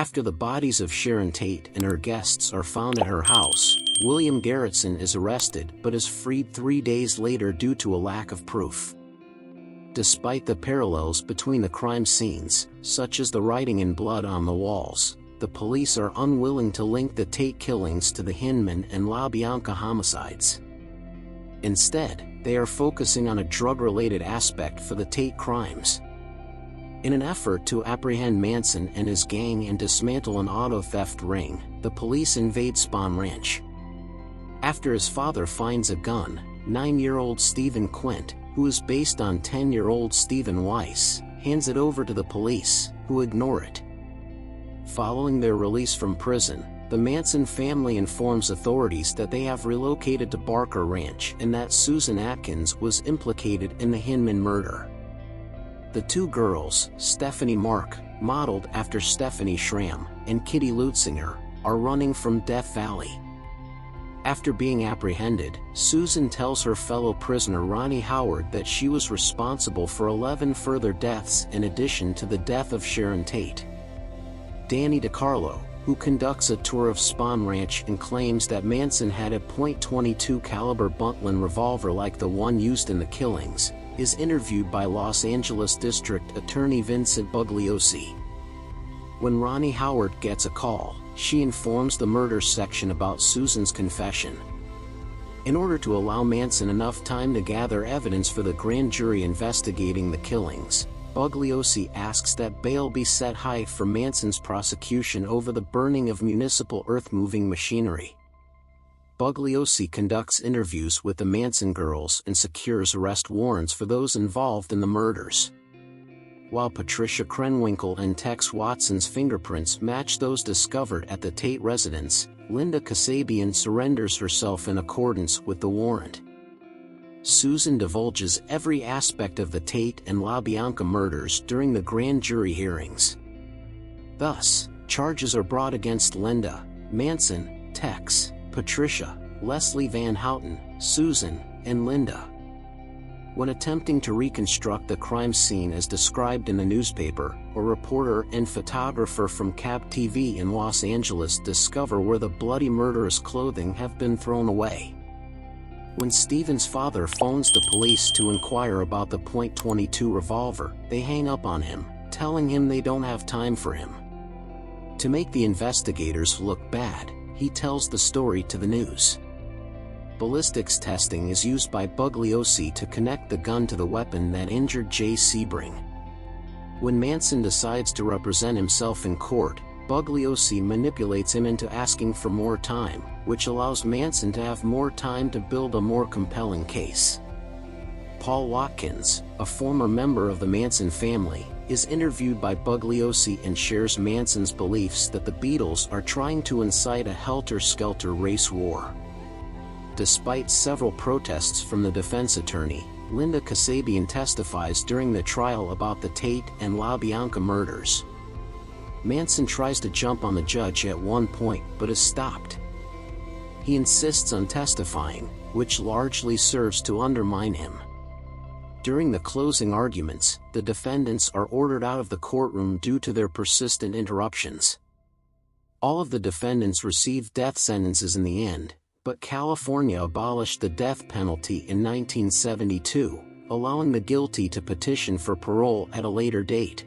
After the bodies of Sharon Tate and her guests are found at her house, William Garretson is arrested but is freed 3 days later due to a lack of proof. Despite the parallels between the crime scenes, such as the writing in blood on the walls, the police are unwilling to link the Tate killings to the Hinman and LaBianca homicides. Instead, they are focusing on a drug-related aspect for the Tate crimes. In an effort to apprehend Manson and his gang and dismantle an auto theft ring, the police invade Spahn Ranch. After his father finds a gun, 9-year-old Stephen Quint, who is based on 10-year-old Stephen Weiss, hands it over to the police, who ignore it. Following their release from prison, the Manson family informs authorities that they have relocated to Barker Ranch and that Susan Atkins was implicated in the Hinman murder. The two girls, Stephanie Mark, modeled after Stephanie Schramm, and Kitty Lutzinger, are running from Death Valley. After being apprehended, Susan tells her fellow prisoner Ronnie Howard that she was responsible for 11 further deaths in addition to the death of Sharon Tate. Danny DiCarlo, who conducts a tour of Spahn Ranch and claims that Manson had a .22 caliber Buntline revolver like the one used in the killings, is interviewed by Los Angeles District Attorney Vincent Bugliosi. When Ronnie Howard gets a call, she informs the murder section about Susan's confession. In order to allow Manson enough time to gather evidence for the grand jury investigating the killings, Bugliosi asks that bail be set high for Manson's prosecution over the burning of municipal earth-moving machinery. Bugliosi conducts interviews with the Manson girls and secures arrest warrants for those involved in the murders. While Patricia Krenwinkel and Tex Watson's fingerprints match those discovered at the Tate residence, Linda Kasabian surrenders herself in accordance with the warrant. Susan divulges every aspect of the Tate and LaBianca murders during the grand jury hearings. Thus, charges are brought against Linda, Manson, Tex, Patricia, Leslie Van Houten, Susan, and Linda. When attempting to reconstruct the crime scene as described in the newspaper, a reporter and photographer from Cab TV in Los Angeles discover where the bloody murderous clothing have been thrown away. When Stephen's father phones the police to inquire about the .22 revolver, they hang up on him, telling him they don't have time for him. To make the investigators look bad, he tells the story to the news. Ballistics testing is used by Bugliosi to connect the gun to the weapon that injured Jay Sebring. When Manson decides to represent himself in court, Bugliosi manipulates him into asking for more time, which allows Manson to have more time to build a more compelling case. Paul Watkins, a former member of the Manson family, is interviewed by Bugliosi and shares Manson's beliefs that the Beatles are trying to incite a helter-skelter race war. Despite several protests from the defense attorney, Linda Kasabian testifies during the trial about the Tate and LaBianca murders. Manson tries to jump on the judge at one point but is stopped. He insists on testifying, which largely serves to undermine him. During the closing arguments, the defendants are ordered out of the courtroom due to their persistent interruptions. All of the defendants received death sentences in the end, but California abolished the death penalty in 1972, allowing the guilty to petition for parole at a later date.